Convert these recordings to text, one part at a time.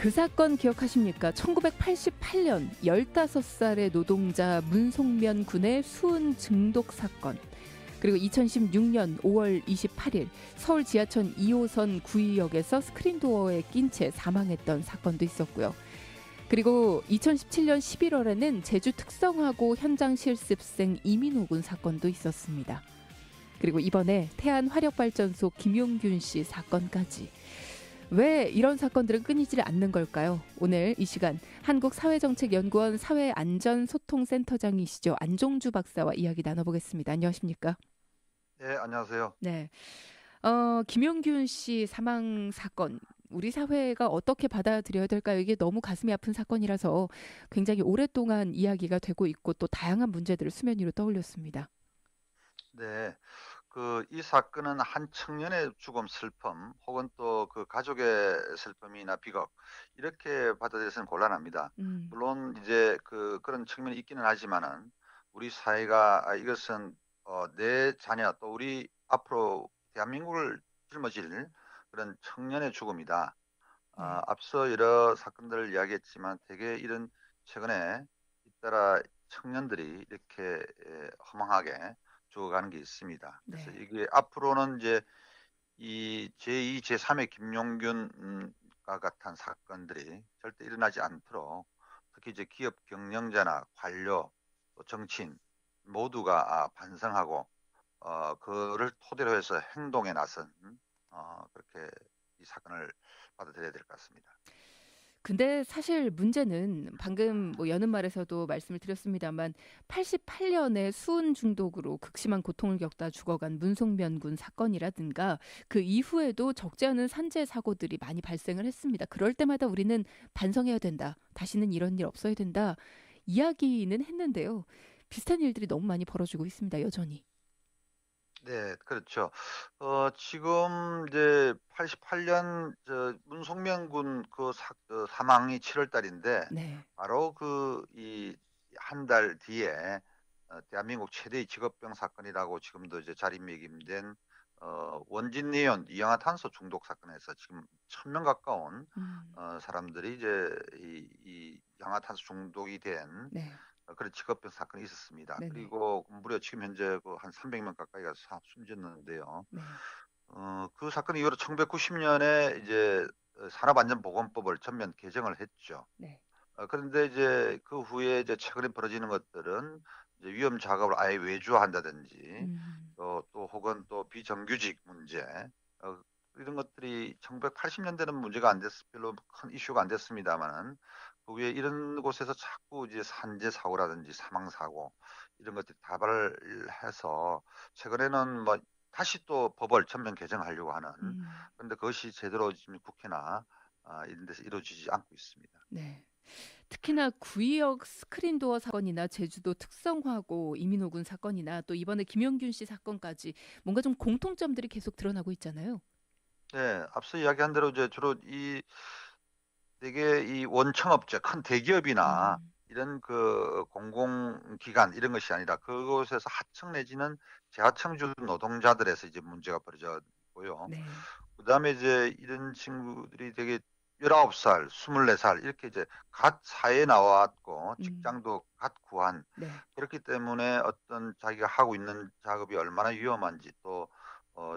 그 사건 기억하십니까? 1988년 15살의 노동자 문송면 군의 수은 중독 사건. 그리고 2016년 5월 28일 서울 지하철 2호선 구의역에서 스크린도어에 낀 채 사망했던 사건도 있었고요. 그리고 2017년 11월에는 제주 특성화고 현장 실습생 이민호 군 사건도 있었습니다. 그리고 이번에 태안화력발전소 김용균 씨 사건까지. 왜 이런 사건들은 끊이질 않는 걸까요? 오늘 이 시간 한국사회정책연구원 사회안전소통센터장이시죠. 안종주 박사와 이야기 나눠보겠습니다. 안녕하십니까? 네, 안녕하세요. 네. 김용균 씨 사망 사건, 우리 사회가 어떻게 받아들여야 될까요? 이게 너무 가슴이 아픈 사건이라서 굉장히 오랫동안 이야기가 되고 있고 또 다양한 문제들을 수면 위로 떠올렸습니다. 네, 이 사건은 한 청년의 죽음, 슬픔, 혹은 또 그 가족의 슬픔이나 비극, 이렇게 받아들여서는 곤란합니다. 음, 물론 이제 그런 측면이 있기는 하지만은 우리 사회가 이것은 내 자녀 또 우리 앞으로 대한민국을 짊어질 그런 청년의 죽음이다. 네. 앞서 여러 사건들을 이야기했지만 대개 이런 최근에 잇따라 청년들이 이렇게 허망하게 죽어가는 게 있습니다. 그래서 네. 이게 앞으로는 이제 이 제2, 제3의 김용균과 같은 사건들이 절대 일어나지 않도록 특히 이제 기업 경영자나 관료 또 정치인 모두가 반성하고 그를 토대로 해서 행동에 나선 그렇게 이 사건을 받아들여야 될 것 같습니다. 근데 사실 문제는 방금 뭐 여는 말에서도 말씀을 드렸습니다만 88년에 수은 중독으로 극심한 고통을 겪다 죽어간 문송면 군 사건이라든가 그 이후에도 적지 않은 산재 사고들이 많이 발생을 했습니다. 그럴 때마다 우리는 반성해야 된다. 다시는 이런 일 없어야 된다. 이야기는 했는데요. 비슷한 일들이 너무 많이 벌어지고 있습니다. 여전히. 네, 그렇죠. 지금 이제 88년 문송명 군 사망이 7월 달인데 네. 바로 이 한 달 뒤에 대한민국 최대의 직업병 사건이라고 지금도 이제 자리매김된 원진 네온 이氧화탄소 중독 사건에서 지금 1,000명 가까운 음, 사람들이 이제 이 이氧화탄소 중독이 된 네. 그런 직업병 사건이 있었습니다. 네네. 그리고 무려 지금 현재 한 300명 가까이가 숨졌는데요. 네. 그 사건 이후로 1990년에 이제 산업안전보건법을 전면 개정을 했죠. 네. 그런데 이제 그 후에 이제 최근에 벌어지는 것들은 이제 위험 작업을 아예 외주화한다든지 또 혹은 또 비정규직 문제 어, 이런 것들이 1980년대는 문제가 안 됐, 별로 큰 이슈가 안 됐습니다만은 그 후에 이런 곳에서 자꾸 이제 산재 사고라든지 사망 사고 이런 것들이 다발을 해서 최근에는 뭐 다시 또 법을 전면 개정하려고 하는 음, 그런데 그것이 제대로 지금 국회나 이런 데서 이루어지지 않고 있습니다. 네. 특히나 구의역 스크린도어 사건이나 제주도 특성화고 이민호 군 사건이나 또 이번에 김영균 씨 사건까지 뭔가 좀 공통점들이 계속 드러나고 있잖아요. 네, 앞서 이야기한 대로 이제 주로 되게 이 원청업체, 큰 대기업이나 음, 이런 공공기관 이런 것이 아니라 그곳에서 하청 내지는 재하청주 노동자들에서 이제 문제가 벌어졌고요. 네. 그다음에 이제 이런 친구들이 되게 19살, 24살 이렇게 이제 갓 사회에 나왔고 음, 직장도 갓 구한 네. 그렇기 때문에 어떤 자기가 하고 있는 작업이 얼마나 위험한지 또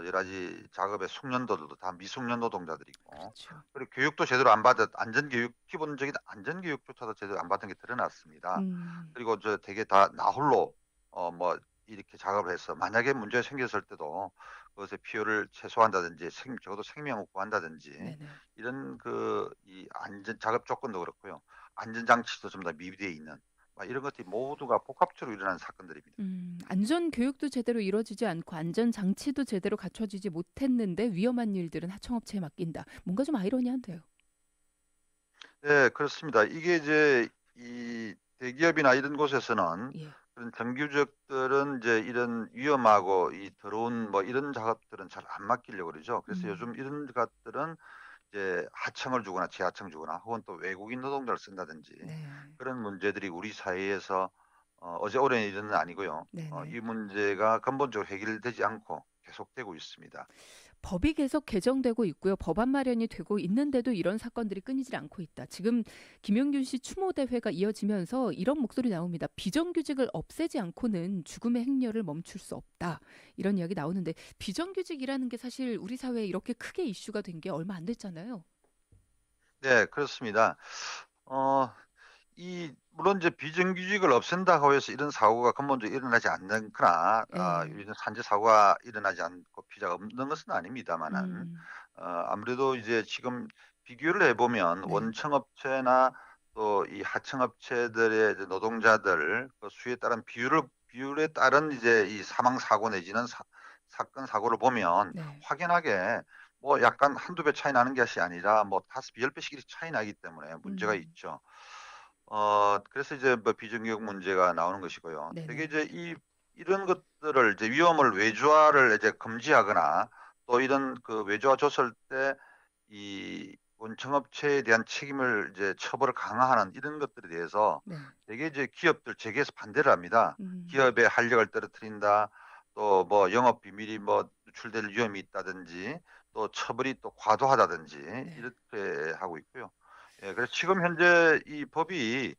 여러 가지 작업의 숙련도들도 다 미숙련 노동자들이고 그렇죠. 그리고 교육도 제대로 안 받았 안전교육 기본적인 안전교육조차도 제대로 안 받은 게 드러났습니다. 음, 그리고 저 되게 다 나홀로 뭐 이렇게 작업을 해서 만약에 문제가 생겼을 때도 그것의 피해를 최소화한다든지 적어도 생명을 구한다든지 네네. 이런 이 안전 작업 조건도 그렇고요. 안전 장치도 좀 더 미비되어 있는 막 이런 것들이 모두가 복합적으로 일어나는 사건들입니다. 안전 교육도 제대로 이루어지지 않고 안전 장치도 제대로 갖춰지지 못했는데 위험한 일들은 하청업체에 맡긴다. 뭔가 좀 아이러니한데요. 네, 그렇습니다. 이게 이제 이 대기업이나 이런 곳에서는 예. 그런 정규직들은 이제 이런 위험하고 이 더러운 뭐 이런 작업들은 잘 안 맡기려고 그러죠. 그래서 음, 요즘 이런 것들은 이제 하청을 주거나 재하청 주거나 혹은 또 외국인 노동자를 쓴다든지 네. 그런 문제들이 우리 사회에서 어제 오래 일은 아니고요. 네네. 이 문제가 근본적으로 해결되지 않고 계속되고 있습니다. 법이 계속 개정되고 있고요. 법안 마련이 되고 있는데도 이런 사건들이 끊이질 않고 있다. 지금 김용균 씨 추모 대회가 이어지면서 이런 목소리 나옵니다. 비정규직을 없애지 않고는 죽음의 행렬을 멈출 수 없다. 이런 이야기 나오는데 비정규직이라는 게 사실 우리 사회에 이렇게 크게 이슈가 된 게 얼마 안 됐잖아요. 네, 그렇습니다. 물론 이제 비정규직을 없앤다고 해서 이런 사고가 근본적으로 일어나지 않는거나 예. 이런 산재 사고가 일어나지 않고 피해자가 없는 것은 아닙니다만은 음. 아무래도 이제 지금 비교를 해보면 네. 원청업체나 또 이 하청업체들의 이제 노동자들 그 수에 따른 비율에 따른 이제 이 사망 사고 내지는 사건 사고를 보면 네. 확연하게 뭐 약간 한두 배 차이 나는 것이 아니라 뭐 다섯 배, 열 배씩 이렇게 차이 나기 때문에 문제가 음. 있죠. 그래서 이제 뭐 비정규직 문제가 나오는 것이고요. 되게 네네. 이제 이런 것들을 이제 위험을 외주화를 이제 금지하거나 또 이런 그 외주화 줬을 때 이 원청업체에 대한 책임을 이제 처벌을 강화하는 이런 것들에 대해서 네. 되게 이제 기업들 재계에서 반대를 합니다. 음. 기업의 활력을 떨어뜨린다. 또 뭐 영업 비밀이 뭐 누출될 위험이 있다든지 또 처벌이 또 과도하다든지 네. 이렇게 하고 있고요. 예, 그래서 지금 현재 이 법이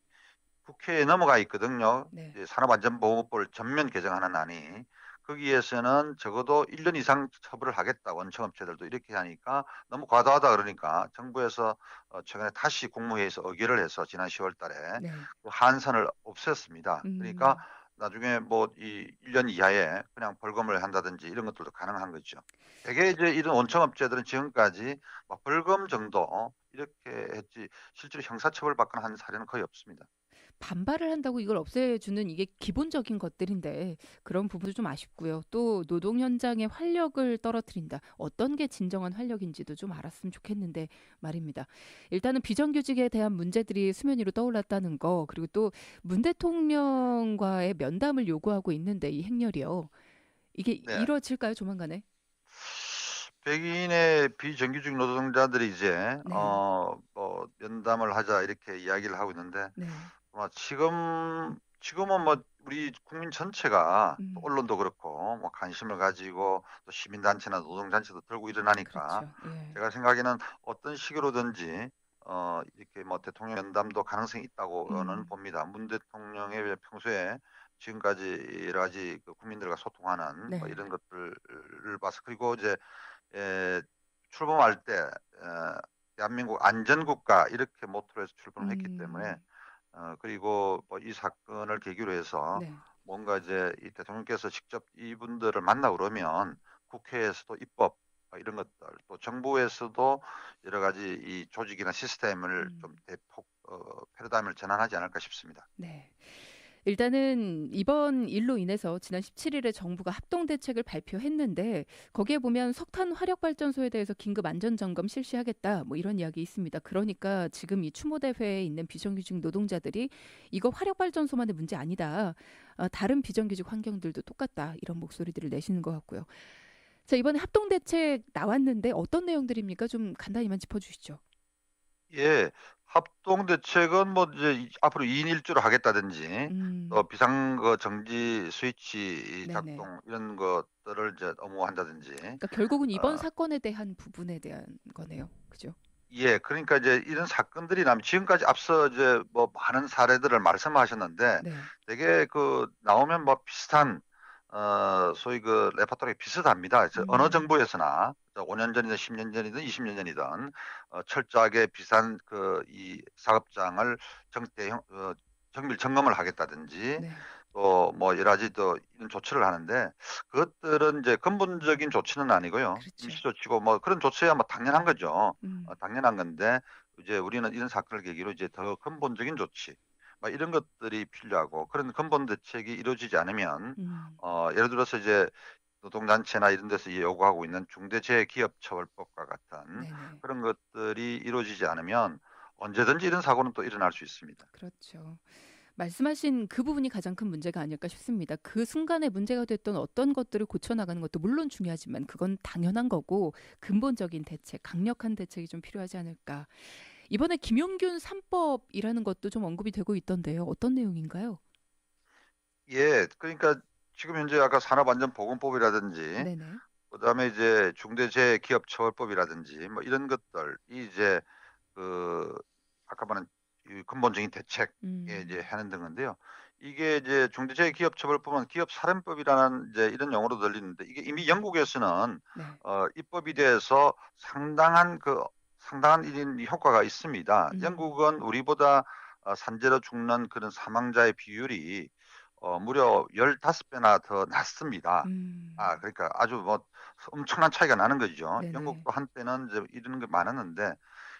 국회에 넘어가 있거든요. 네. 이제 산업안전보건법을 전면 개정하는 안이 거기에서는 적어도 1년 이상 처벌을 하겠다. 원청업체들도 이렇게 하니까 너무 과도하다 그러니까 정부에서 최근에 다시 국무회의에서 의결을 해서 지난 10월 달에 네. 그 한선을 없앴습니다. 그러니까 음. 나중에 뭐 이 1년 이하에 그냥 벌금을 한다든지 이런 것들도 가능한 거죠. 대개 이제 이런 원청업체들은 지금까지 뭐 벌금 정도 이렇게 했지 실제로 형사처벌 받거나 한 사례는 거의 없습니다. 반발을 한다고 이걸 없애주는 이게 기본적인 것들인데 그런 부분도 좀 아쉽고요. 또 노동 현장의 활력을 떨어뜨린다. 어떤 게 진정한 활력인지도 좀 알았으면 좋겠는데 말입니다. 일단은 비정규직에 대한 문제들이 수면 위로 떠올랐다는 거 그리고 또 문 대통령과의 면담을 요구하고 있는데 이 행렬이요. 이게 네. 이뤄질까요, 조만간에? 백인의 비정규직 노동자들이 이제 네. 뭐 면담을 하자 이렇게 이야기를 하고 있는데 네. 지금은 뭐 우리 국민 전체가 또 음. 언론도 그렇고 뭐 관심을 가지고 또 시민단체나 노동단체도 들고 일어나니까 그렇죠. 예. 제가 생각에는 어떤 식으로든지 이렇게 뭐 대통령 면담도 가능성이 있다고는 음. 봅니다. 문 대통령의 평소에 지금까지 여러 가지 그 국민들과 소통하는 뭐 네. 이런 것들을 봐서 그리고 이제 에, 출범할 때 대한민국 안전국가 이렇게 모토로 해서 출범을 했기 때문에 음. 그리고 뭐 이 사건을 계기로 해서 네. 뭔가 이제 이 대통령께서 직접 이분들을 만나 그러면 국회에서도 입법 이런 것들 또 정부에서도 여러 가지 이 조직이나 시스템을 좀 음. 대폭 패러다임을 전환하지 않을까 싶습니다. 네. 일단은 이번 일로 인해서 지난 17일에 정부가 합동 대책을 발표했는데 거기에 보면 석탄 화력 발전소에 대해서 긴급 안전 점검 실시하겠다 뭐 이런 이야기 있습니다. 그러니까 지금 이 추모 대회에 있는 비정규직 노동자들이 이거 화력 발전소만의 문제 아니다. 다른 비정규직 환경들도 똑같다. 이런 목소리들을 내시는 것 같고요. 자, 이번에 합동 대책 나왔는데 어떤 내용들입니까? 좀 간단히만 짚어 주시죠. 예, 합동 대책은 뭐 이제 앞으로 2인 1조로 하겠다든지 또 음. 비상 그 정지 스위치 네네. 작동 이런 것들을 이제 엄호한다든지 그러니까 결국은 이번 어, 사건에 대한 부분에 대한 거네요. 그죠? 예, 그러니까 이제 이런 사건들이 나면 지금까지 앞서 이제 뭐 많은 사례들을 말씀하셨는데 네. 되게 그 나오면 뭐 비슷한 소위 그 레퍼토리가 비슷합니다. 그래서 어느 음. 정부에서나 5년 전이든 10년 전이든 20년 전이든 철저하게 비슷한 그 이 사업장을 정밀 점검을 하겠다든지 네. 또 뭐 여러 가지 또 이런 조치를 하는데 그것들은 이제 근본적인 조치는 아니고요. 그렇죠. 임시 조치고 뭐 그런 조치야 뭐 당연한 거죠. 음. 당연한 건데 이제 우리는 이런 사건을 계기로 이제 더 근본적인 조치 뭐 이런 것들이 필요하고 그런 근본 대책이 이루어지지 않으면 음. 예를 들어서 이제 노동단체나 이런 데서 요구하고 있는 중대재해기업처벌법과 같은 네네. 그런 것들이 이루어지지 않으면 언제든지 이런 사고는 또 일어날 수 있습니다. 그렇죠. 말씀하신 그 부분이 가장 큰 문제가 아닐까 싶습니다. 그 순간에 문제가 됐던 어떤 것들을 고쳐나가는 것도 물론 중요하지만 그건 당연한 거고 근본적인 대책, 강력한 대책이 좀 필요하지 않을까. 이번에 김용균 3법이라는 것도 좀 언급이 되고 있던데요. 어떤 내용인가요? 예, 그러니까 지금 현재 아까 산업안전보건법이라든지 네네. 그다음에 이제 중대재해기업처벌법이라든지 뭐 이런 것들이 이제 그 아까 말한 이 근본적인 대책에 이제 하는 등인데요. 이게 이제 중대재해기업처벌법은 기업사령법이라는 이제 이런 용어로 들리는데 이게 이미 영국에서는 네. 입법이 돼서 상당한 이런 효과가 있습니다. 영국은 우리보다 산재로 죽는 그런 사망자의 비율이 무려 15배나 더 낮습니다. 그러니까 아주 뭐 엄청난 차이가 나는 거죠. 네네. 영국도 한때는 이제 이런 게 많았는데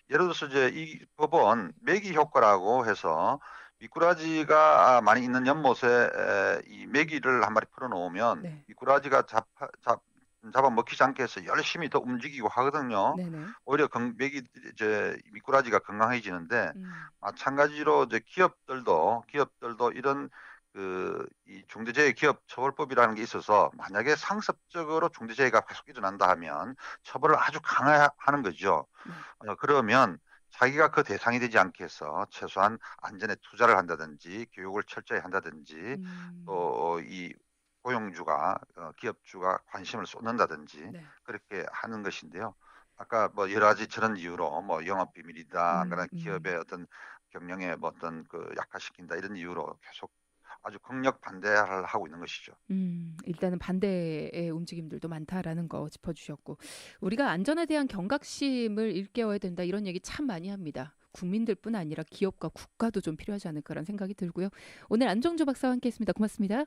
예를 들어서 이제 이 법은 매기 효과라고 해서 미꾸라지가 많이 있는 연못에 이 메기를 한 마리 풀어놓으면 네. 미꾸라지가 잡아먹히지 않게 해서 열심히 더 움직이고 하거든요. 네네. 오히려 이제 미꾸라지가 건강해지는데 마찬가지로 이제 기업들도 이런 이 중대재해기업처벌법이라는 게 있어서 만약에 상습적으로 중대재해가 계속 일어난다 하면 처벌을 아주 강화하는 거죠. 네. 그러면 자기가 그 대상이 되지 않게 해서 최소한 안전에 투자를 한다든지 교육을 철저히 한다든지 또 이 고용주가 기업주가 관심을 쏟는다든지 네. 그렇게 하는 것인데요. 아까 뭐 여러 가지 저런 이유로 뭐 영업 비밀이다, 그러나 기업의 어떤 경영에 뭐 어떤 약화시킨다 이런 이유로 계속 아주 강력 반대를 하고 있는 것이죠. 일단은 반대의 움직임들도 많다라는 거 짚어주셨고, 우리가 안전에 대한 경각심을 일깨워야 된다 이런 얘기 참 많이 합니다. 국민들뿐 아니라 기업과 국가도 좀 필요하지 않을까라는 생각이 들고요. 오늘 안정주 박사와 함께했습니다. 고맙습니다.